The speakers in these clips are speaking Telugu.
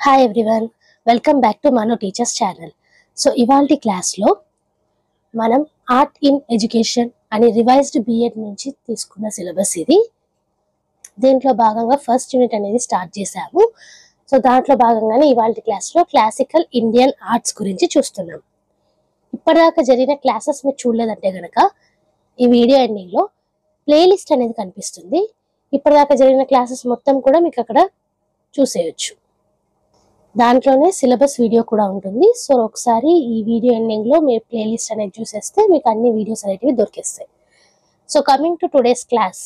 Hi everyone, welcome back to Manu teachers channel. So ఇవాల్టి క్లాస్లో మనం ఆర్ట్ ఇన్ ఎడ్యుకేషన్ అని రివైజ్డ్ బిఎడ్ నుంచి తీసుకున్న సిలబస్ ఇది. దీంట్లో భాగంగా ఫస్ట్ యూనిట్ అనేది స్టార్ట్ చేశాము. సో దాంట్లో భాగంగానే ఇవాల్టి క్లాస్లో క్లాసికల్ ఇండియన్ ఆర్ట్స్ గురించి చూస్తున్నాం. ఇప్పటిదాకా జరిగిన క్లాసెస్ మీరు చూడలేదంటే కనుక ఈ వీడియో ఎండింగ్లో ప్లేలిస్ట్ అనేది కనిపిస్తుంది. ఇప్పటిదాకా జరిగిన క్లాసెస్ మొత్తం కూడా మీకు అక్కడ చూసేయచ్చు. దాంట్లోనే సిలబస్ వీడియో కూడా ఉంటుంది. సో ఒకసారి ఈ వీడియో ఎండింగ్లో మీరు ప్లేలిస్ట్ అనేది చూసేస్తే మీకు అన్ని వీడియోస్ అనేటివి దొరికేస్తాయి. So coming to today's class,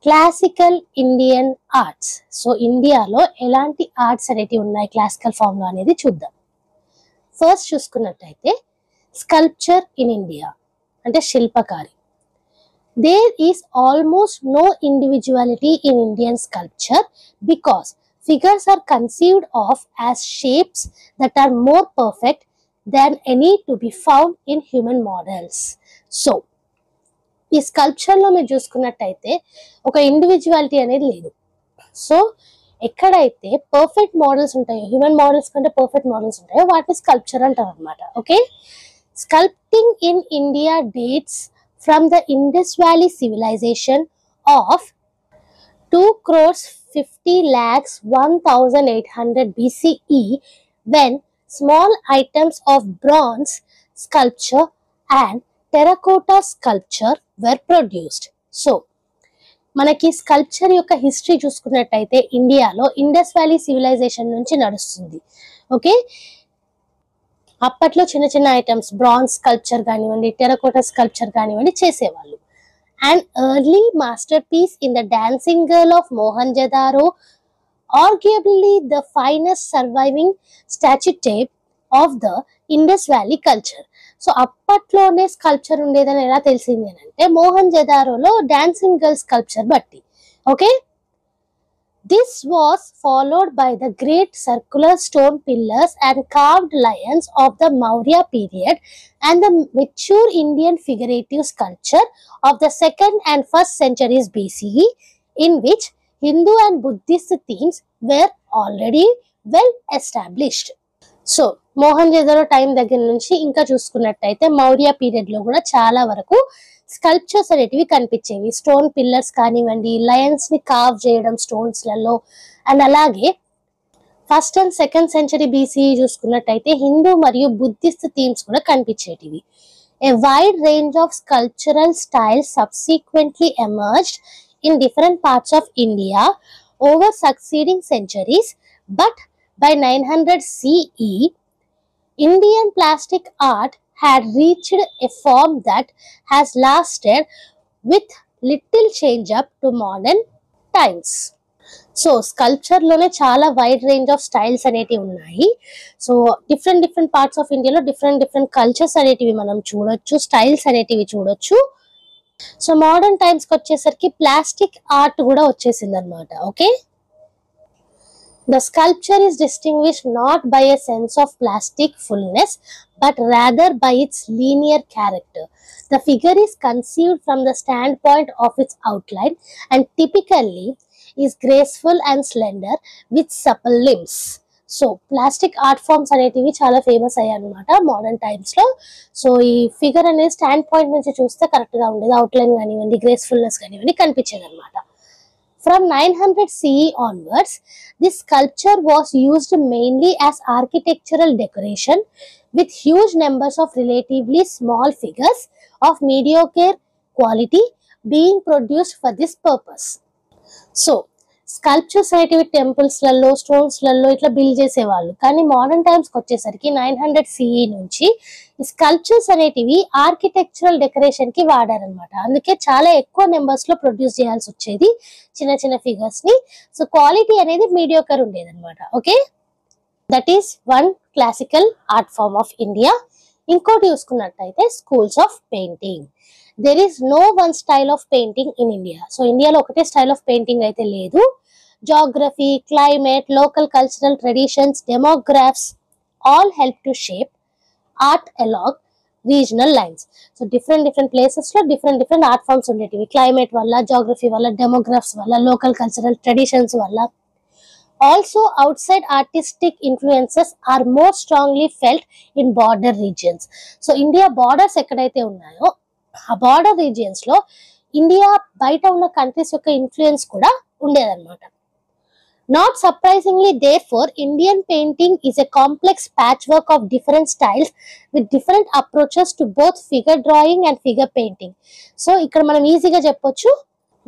classical Indian arts. So ఇండియాలో ఎలాంటి ఆర్ట్స్ అనేటివి ఉన్నాయి క్లాసికల్ ఫామ్లో అనేది చూద్దాం. ఫస్ట్ చూసుకున్నట్టయితే స్కల్ప్చర్ ఇన్ ఇండియా అంటే శిల్పకారి. There is almost no individuality in Indian sculpture because figures are conceived of as shapes that are more perfect than any to be found in human models. So, ఈ స్కల్ప్చర్లో మీరు చూసుకున్నట్టయితే ఒక ఇండివిజువాలిటీ అనేది లేదు. సో ఎక్కడైతే పర్ఫెక్ట్ మోడల్స్ ఉంటాయో, హ్యూమన్ మోడల్స్ కంటే పర్ఫెక్ట్ మోడల్స్ ఉంటాయో వాటిని స్కల్ప్చర్ అంటారు అనమాట. Okay, sculpting in India dates from the Indus Valley civilization of 2,50,01,800 BCE when small items of bronze sculpture and terracotta sculpture were produced. So మనకి స్కల్ప్చర్ యొక్క హిస్టరీ చూసుకున్నట్టయితే ఇండియాలో ఇండస్ వ్యాలీ సివిలైజేషన్ నుంచి నడుస్తుంది. ఓకే, అప్పట్లో చిన్న చిన్న ఐటమ్స్ బ్రాంజ్ స్కల్ప్చర్ కానివ్వండి, టెరకోటా స్కల్ప్చర్ కానివ్వండి చేసేవాళ్ళు. And early masterpiece in the dancing girl of Mohenjodaro, arguably the finest surviving స్టాచ్యూటేప్ of the Indus valley culture. So అప్పట్లోనే స్కల్ప్చర్ ఉండేదని ఎలా తెలిసింది అంటే మోహన్జదారోలో డాన్సింగ్ గర్ల్ స్కల్ప్చర్ బట్టి. Okay, this was followed by the great circular stone pillars and carved lions of the Maurya period and the mature Indian figurative sculpture of the 2nd and 1st centuries BCE, in which Hindu and Buddhist themes were already well established. So Mohenjodaro time దగ్గర నుంచి ఇంకా చూసుకున్నట్టయితే మౌర్య పీరియడ్ లో కూడా చాలా వరకు స్కల్ప్చర్స్ అనేటివి కనిపించేవి. స్టోన్ పిల్లర్స్ కానివ్వండి, లయన్స్ ని కార్వ్ చేయడం స్టోన్స్ లలో, అండ్ అలాగే 1st and 2nd century BCE చూసుకున్నట్టయితే హిందూ మరియు బుద్ధిస్ట్ థీమ్స్ కూడా కనిపించేటివి. A wide range of sculptural styles subsequently emerged in different parts of India over succeeding centuries, but by 900 CE, Indian plastic art had reached a form that has lasted with little change up to modern times. So sculpture లోనే చాలా వైడ్ రేంజ్ ఆఫ్ స్టైల్స్ అనేటివి ఉన్నాయి. సో డిఫరెంట్ పార్ట్స్ ఆఫ్ ఇండియాలో డిఫరెంట్ కల్చర్స్ అనేటివి మనం చూడొచ్చు, స్టైల్స్ అనేటివి చూడొచ్చు. సో మోడర్న్ టైమ్స్ కి వచ్చేసరికి ప్లాస్టిక్ ఆర్ట్ కూడా వచ్చేసింది అనమాట. Okay, the sculpture is distinguished not by a sense of plastic fullness but rather by its linear character. The figure is conceived from the standpoint of its outline and typically is graceful and slender with supple limbs. So plastic art forms అనేటివి చాలా ఫేమస్ అయ్యాయి అనమాట మోడర్న్ టైమ్స్ లో. సో ఈ ఫిగర్ అనేది స్టాండ్ పాయింట్ నుంచి చూస్తే కరెక్ట్ గా ఉండేది, అవుట్లైన్ కానివ్వండి, గ్రేస్ఫుల్నెస్ కానివ్వండి కనిపించేది అనమాట. From 900 CE onwards, this sculpture was used mainly as architectural decoration, with huge numbers of relatively small figures of mediocre quality being produced for this purpose. So, sculptures అనేటివి టెంపుల్స్లలో, స్టోన్స్లలో ఇట్లా బిల్డ్ చేసేవాళ్ళు. కానీ మోడర్న్ టైమ్స్కి వచ్చేసరికి 900 CE నుంచి ఈ స్కల్ప్చర్స్ అనేటివి ఆర్కిటెక్చరల్ డెకరేషన్ కి వాడారనమాట. అందుకే చాలా ఎక్కువ నెంబర్స్ లో ప్రొడ్యూస్ చేయాల్సి వచ్చేది చిన్న చిన్న ఫిగర్స్ ని. సో క్వాలిటీ అనేది మీడియోకర్ ఉండేది అనమాట. Okay, that is one classical art form of India. ఇంకోటి చూసుకున్నట్టయితే schools of painting. There is no one style of painting in India. So ఇండియాలో ఒకటే స్టైల్ ఆఫ్ పెయింటింగ్ అయితే లేదు. Geography, climate, local cultural traditions, demographs all help to shape art along regional lines. So different places లో డిఫరెంట్ ఆర్ట్ ఫార్మ్స్ ఉండేటివి. క్లైమేట్ వల్ల, జాగ్రఫీ వల్ల, డెమోగ్రాఫ్స్ వల్ల, లోకల్ కల్చరల్ ట్రెడిషన్స్ వల్ల Also, outside artistic influences are more strongly felt in border regions. So, India borders ekkadaithe unnayo, ఆ border regions లో ఇండియా బయట ఉన్న కంట్రీస్ యొక్క ఇన్ఫ్లుయెన్స్ కూడా ఉండేదన్నమాట. Not surprisingly, therefore, Indian painting is a complex patchwork of different styles with different approaches to both figure drawing and figure painting. So, ఇక్కడ మనం ఈజీగా చెప్పొచ్చు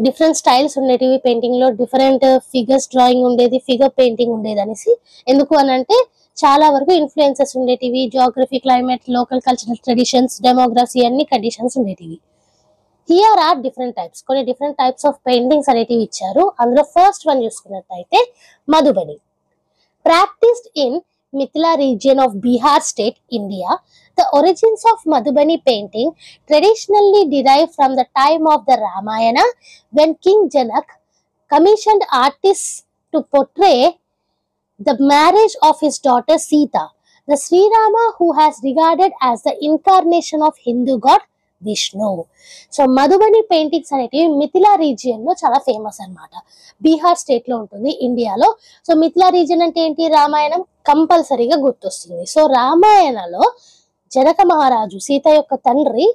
డిఫరెంట్ స్టైల్స్ ఉండేటివి పెయింటింగ్ లో, డిఫరెంట్ ఫిగర్స్ డ్రాయింగ్ ఉండేది, ఫిగర్ పెయింటింగ్ ఉండేది అనేసి. ఎందుకు అని అంటే చాలా వరకు ఇన్ఫ్లుయెన్సెస్ ఉండేటివి, geography, climate, local cultural traditions, demography అన్ని కండిషన్స్ ఉండేటివి. హియర్ ఆర్ డిఫరెంట్ టైప్స్, కొన్ని డిఫరెంట్ టైప్స్ ఆఫ్ పెయింటింగ్స్ అనేటివి ఇచ్చారు. అందులో ఫస్ట్ వన్ చూసుకున్నట్టయితే Madhubani. Practised in Mithila region of Bihar state, India. The origins of Madhubani painting traditionally derive from the time of the Ramayana, when King Janak commissioned artists to portray the marriage of his daughter Sita, the Sri Rama who has regarded as the incarnation of Hindu god Vishnu. So Madhubani paintings అనేటివి మిథిలా రీజియన్ లో చాలా ఫేమస్ అన్నమాట. బీహార్ స్టేట్ లో ఉంటుంది ఇండియాలో. సో మిథిలా రీజియన్ అంటే ఏంటి? రామాయణం కంపల్సరీగా గుర్తొస్తుంది. సో రామాయణలో జనక మహారాజు, సీత యొక్క తండ్రి,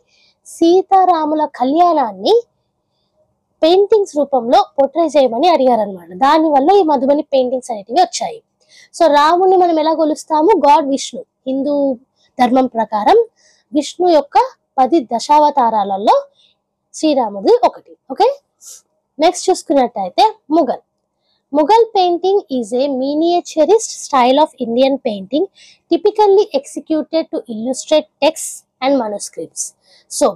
సీతారాముల కళ్యాణాన్ని పెయింటింగ్స్ రూపంలో పోర్ట్రే చేయమని అడిగారనమాట. దానివల్ల ఈ మధుబని పెయింటింగ్స్ అనేటివి వచ్చాయి. సో రాముని మనం ఎలా కొలుస్తాము? గాడ్ విష్ణు. హిందూ ధర్మం ప్రకారం విష్ణు యొక్క 10 దశావతారాలలో శ్రీరాముడి ఒకటి. ఓకే, నెక్స్ట్ చూసుకున్నట్టయితే Mughal. Mughal painting is a miniaturist style of Indian painting typically executed to illustrate texts and manuscripts. So,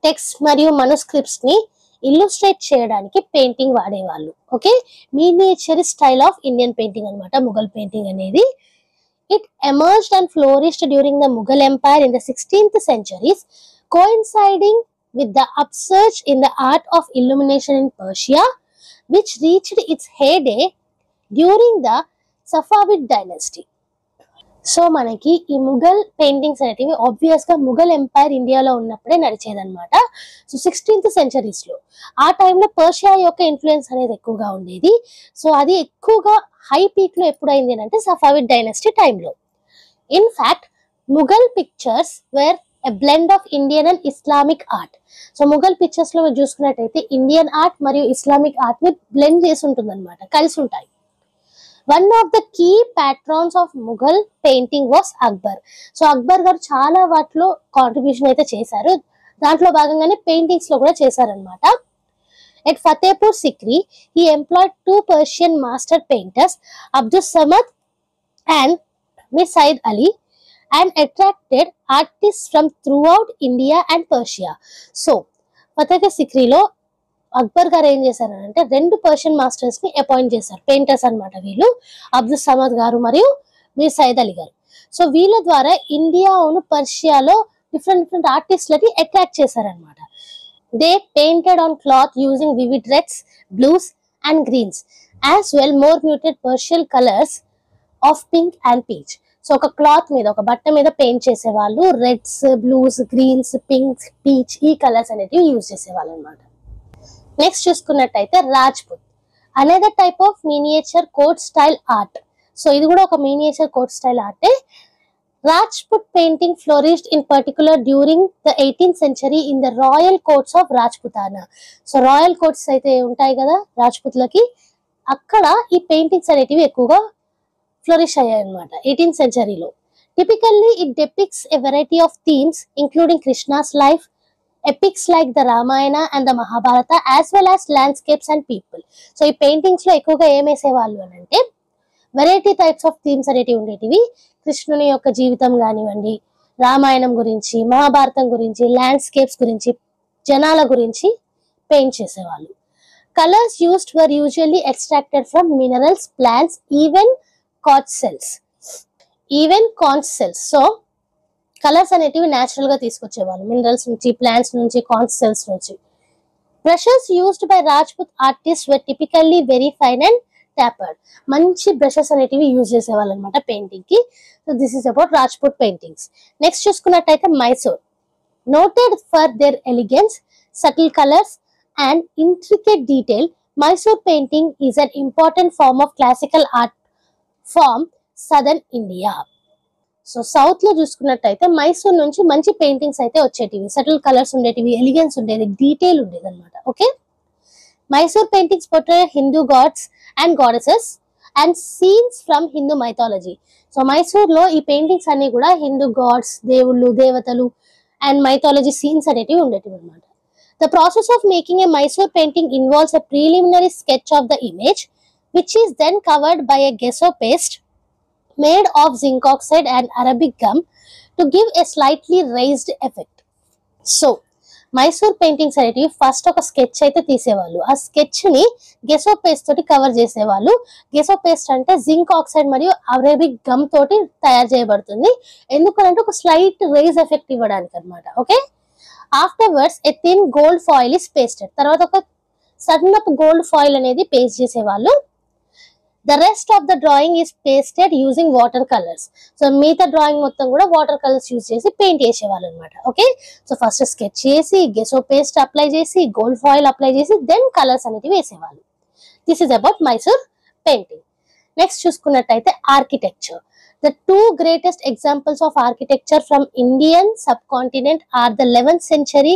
text మరియు manuscripts ని illustrate చేయడానికి పెయింటింగ్ వాడేవాళ్ళు. Okay, miniaturist style of Indian painting అన్నమాట ముఘల్ పెయింటింగ్ అనేది. It emerged and flourished during the Mughal Empire in the 16th centuries, coinciding with the upsurge in the art of illumination in Persia, which reached its heyday during the Safavid dynasty. So మనకి ఈ ముఘల్ పెయింటింగ్స్ అనేటివి ఆబ్వియస్ గా ముఘల్ ఎంపైర్ ఇండియాలో ఉన్నప్పుడే నడిచేదన్నమాట. సో 16th centuries లో ఆ టైంలో పర్షియా యొక్క ఇన్ఫ్లుయెన్స్ అనేది ఎక్కువగా ఉండేది. సో అది ఎక్కువగా హై పీక్ లో ఎప్పుడైంది అంటే సఫావిడ్ డైనస్టీ టైంలో. In fact Mughal pictures were a blend of Indian and Islamic art. So Mughal pictures లో చూసుకున్నట్టయితే ఇండియన్ ఆర్ట్ మరియు ఇస్లామిక్ ఆర్ట్ ని బ్లెండ్ చేసి ఉంటుంది అనమాట, కలిసి ఉంటాయి. One of the key patrons of Mughal painting was Akbar. So Akbar గారు చాలా వాటిలో కాంట్రిబ్యూషన్ అయితే చేశారు. దాంట్లో భాగంగానే పెయింటింగ్స్ లో కూడా చేశారనమాట. At Fatehpur Sikri he employed 2 Persian master painters, Abdul Samad and Mir Said Ali, and attracted artists from throughout India and Persia. So Fatehpur సిక్రీలో అక్బర్ గారు ఏం చేశారంటే 2 Persian మాస్టర్స్ ని అపాయింట్ చేశారు, పెయింటర్స్ అన్నమాట వీళ్ళు, అబ్దుల్ సమద్ గారు మరియు మీర్ సైద్ అలీ గారు. సో వీళ్ళ ద్వారా ఇండియాను పర్షియాలో డిఫరెంట్ ఆర్టిస్ట్లని అట్రాక్ట్ చేశారనమాట. They painted on cloth using vivid reds, blues and greens, as well more muted Persian colours of pink and peach. So ఒక క్లాత్ మీద, ఒక బట్ట మీద పెయింట్ చేసేవాళ్ళు. Reds, blues, greens, pink, peach ఈ కలర్స్ అనేటివి యూజ్ చేసేవాళ్ళు అనమాట. నెక్స్ట్ చూసుకున్నట్టయితే Rajput, another type of miniature court style art. So ఇది కూడా ఒక మినియేచర్ కోట్ స్టైల్ ఆర్టే. Rajput painting flourished in particular during the 18th century in the royal courts of Rajputana. So royal courts అయితే ఉంటాయి కదా రాజ్పుత్లకి, అక్కడ ఈ పెయింటింగ్స్ అనేటివి ఎక్కువగా ఫ్లోరిష్ అయ్యాయి అనమాట 18th centuryలో. Typically it depicts a variety of themes including Krishna's life, epics like the Ramayana and the Mahabharata, as well as landscapes and people. So ఈ పెయింటింగ్స్ లో ఎక్కువగా ఏం వేసేవాళ్ళు అని అంటే వెరైటీ టైప్స్ ఆఫ్ థీమ్స్ అనేటివి ఉండేటివి. కృష్ణుని యొక్క జీవితం కానివ్వండి, రామాయణం గురించి, మహాభారతం గురించి, ల్యాండ్స్కేప్స్ గురించి, జనాల గురించి పెయింట్ చేసేవాళ్ళు. Colours used were usually extracted from minerals, plants, even conch shells. So colours అనేటివి న్యాచురల్ గా తీసుకొచ్చేవాళ్ళు మినరల్స్ నుంచి, ప్లాంట్స్ నుంచి, కాన్స్ సెల్స్ నుంచి. Brushes used by Rajput artist were typically very fine and tapered. మంచి బ్రషెస్ అనేటివి యూజ్ చేసేవాళ్ళు అనమాట పెయింటింగ్ కి. So this is about Rajput paintings. Next చూసుకున్నట్టయితే Mysore, noted for their elegance, subtle colours and intricate detail, Mysore painting is an important form of classical art from southern India. So south లో చూసుకున్నట్టయితే మైసూర్ నుంచి మంచి పెయింటింగ్స్ అయితే వచ్చేటివి, సటిల్ కలర్స్ ఉండేటివి, ఎలిగెన్స్ ఉండేది, డీటెయిల్ ఉండేది అనమాట. Okay, Mysore paintings portray Hindu gods and goddesses and scenes from Hindu mythology. So Mysore లో ఈ పెయింటింగ్స్ అన్ని కూడా హిందూ గాడ్స్, దేవుళ్ళు, దేవతలు అండ్ మైథాలజీ సీన్స్ అనేటివి ఉండేటివి అనమాట. The process of making a Mysore painting involves a preliminary sketch of the image, which is then covered by a gesso paste made of zinc oxide and Arabic gum to give a slightly raised effect. So, Mysore paintings అనేటివి ఫస్ట్ ఒక స్కెచ్ అయితే తీసేవాళ్ళు. ఆ స్కెచ్ ని గెసో పేస్ట్ తోటి కవర్ చేసేవాళ్ళు. గెసో పేస్ట్ అంటే జింక్ ఆక్సైడ్ మరియు అరేబిక్ గమ్ తోటి తయారు చేయబడుతుంది. ఎందుకంటే ఒక స్లైట్ రేజ్ ఎఫెక్ట్ ఇవ్వడానికి అనమాట. Okay, afterwards a thin gold foil is pasted. తర్వాత ఒక సన్నపు గోల్డ్ ఫాయిల్ అనేది పేస్ట్ చేసేవాళ్ళు. The rest of the drawing is pasted using water colours. So మిగతా డ్రాయింగ్ మొత్తం కూడా వాటర్ కలర్స్ యూజ్ చేసి పెయింట్ చేసేవాళ్ళు అనమాట. ఓకే, సో ఫస్ట్ స్కెచ్ చేసి గెసో పేస్ట్ అప్లై చేసి గోల్డ్ ఫాయిల్ అప్లై చేసి దెన్ కలర్స్ అనేవి వేసేవాళ్ళు. This is about Mysore painting. Next చూసుకున్నట్టయితే architecture. The two greatest examples of architecture from Indian subcontinent are the 11th century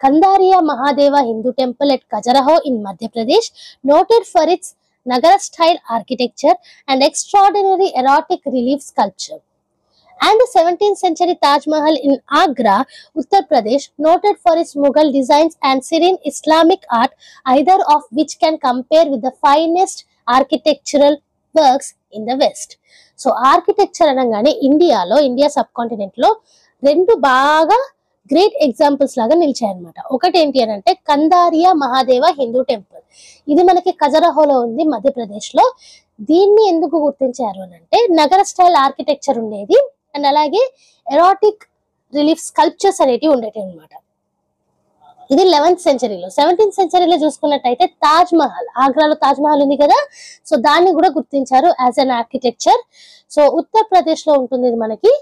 Kandariya Mahadeva Hindu temple at Khajuraho in Madhya Pradesh, noted for its Nagara style architecture and extraordinary erotic relief sculpture, and the 17th century Taj Mahal in Agra, Uttar Pradesh, noted for its Mughal designs and serene Islamic art, either of which can compare with the finest architectural works in the West. So architecture అనగానే ఇండియా సబ్ కాంటినెంట్ లో రెండు బాగా గ్రేట్ ఎగ్జాంపుల్స్ లాగా నిలిచాయన్నమాట. ఒకటి ఏంటి అని అంటే కందారియా మహాదేవ హిందూ టెంపుల్. ఇది మనకి ఖజురహోలో ఉంది, మధ్యప్రదేశ్ లో. దీన్ని ఎందుకు గుర్తించారు అని అంటే నగర స్టైల్ ఆర్కిటెక్చర్ ఉండేది అండ్ అలాగే ఎరాటిక్ రిలీఫ్ స్కల్ప్చర్స్ అనేటివి ఉండేటివి అనమాట. ఇది 11th సెంచరీలో. 17th సెంచరీలో చూసుకున్నట్టయితే తాజ్ మహల్, ఆగ్రాలో తాజ్ మహల్ ఉంది కదా, సో దాన్ని కూడా గుర్తించారు as an architecture. So Uttar Pradesh లో ఉంటుంది ఇది మనకి.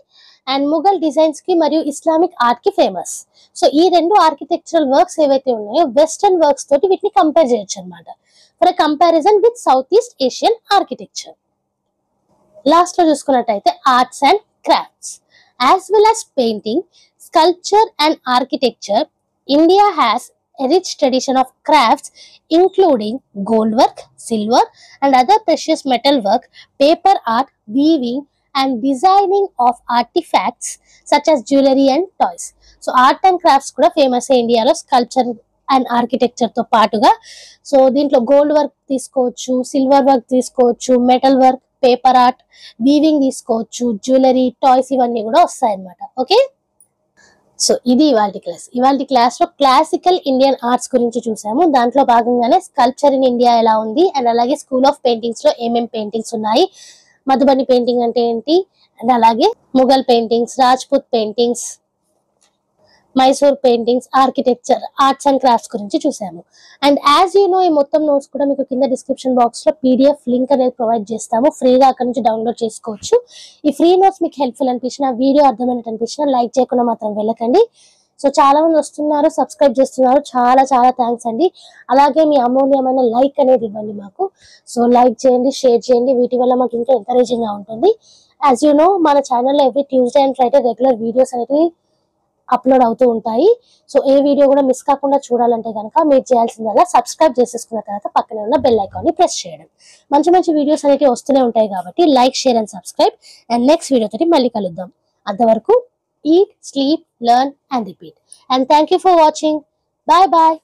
అండ్ ముఘల్ డిజైన్స్ కి మరియు ఇస్లామిక్ ఆర్ట్ కి ఫేమస్. సో ఈ రెండు ఆర్కిటెక్చరల్ వర్క్స్ ఏవైతే ఉన్నాయో వెస్టర్న్ వర్క్స్ తోటి వీటిని కంపేర్ చేయొచ్చు అనమాట, for comparison with south east Asian architecture. Last లో చూసుకున్నట్టయితే arts and crafts. As well as painting, sculpture and architecture, India has a rich tradition of crafts including gold work, silver and other precious metal work, paper art, weaving and designing of artifacts such as jewelry and toys. So art and crafts kuda famous India lo sculpture and architecture తో పాటుగా. సో దీంట్లో గోల్డ్ వర్క్ తీసుకోవచ్చు, సిల్వర్ వర్క్ తీసుకోవచ్చు, metal work, paper art, weaving తీసుకోవచ్చు, జ్యువెలరీ, టాయ్స్ ఇవన్నీ కూడా వస్తాయి అన్నమాట. ఓకే, సో ఇది ఇవాల్టి క్లాస్ లో క్లాసికల్ ఇండియన్ ఆర్ట్స్ గురించి చూసాము. దాంట్లో భాగంగానే స్కల్ప్చర్ ఇన్ ఇండియా ఎలా ఉంది అండ్ అలాగే స్కూల్ ఆఫ్ పెయింటింగ్స్ లో ఏమేం పెయింటింగ్స్ ఉన్నాయి, మధుబని పెయింటింగ్ అంటే ఏంటి అండ్ అలాగే Mughal paintings, Rajput paintings, Mysore paintings, architecture, arts and crafts గురించి చూసాము. అండ్ యాజ్ యూ నో ఈ మొత్తం నోట్స్ కూడా మీకు కింద డిస్క్రిప్షన్ బాక్స్ లో PDF లింక్ అనేది ప్రొవైడ్ చేస్తాము, ఫ్రీగా అక్కడ నుంచి డౌన్లోడ్ చేసుకోవచ్చు. ఈ ఫ్రీ నోట్స్ మీకు హెల్ప్ఫుల్ అనిపించిన, వీడియో అర్థమైనట్టు అనిపించిన లైక్ చేయకుండా మాత్రం వెళ్ళకండి. సో చాలా మంది వస్తున్నారు, సబ్స్క్రైబ్ చేస్తున్నారు, చాలా చాలా థ్యాంక్స్ అండి. అలాగే మీ అమూల్యమైన లైక్ అనేది ఇవ్వండి మాకు. సో లైక్ చేయండి, షేర్ చేయండి, వీటి వల్ల మాకు ఇంకా ఎంకరేజింగ్ గా ఉంటుంది. యాజ్ యూ నో మన ఛానల్లో every Tuesday and Friday regular videos అనేవి అప్లోడ్ అవుతూ ఉంటాయి. సో ఏ వీడియో కూడా మిస్ కాకుండా చూడాలంటే కనుక మీరు చేయాల్సిందల్లా సబ్స్క్రైబ్ చేసేసుకున్న తర్వాత పక్కనే ఉన్న బెల్ ఐకాన్ ని ప్రెస్ చేయడం. మంచి మంచి వీడియోస్ అనేవి వస్తూనే ఉంటాయి కాబట్టి like, share and subscribe. And next video తోటి మళ్ళీ కలుద్దాం. అంతవరకు eat, sleep, learn and repeat. And thank you for watching. Bye bye.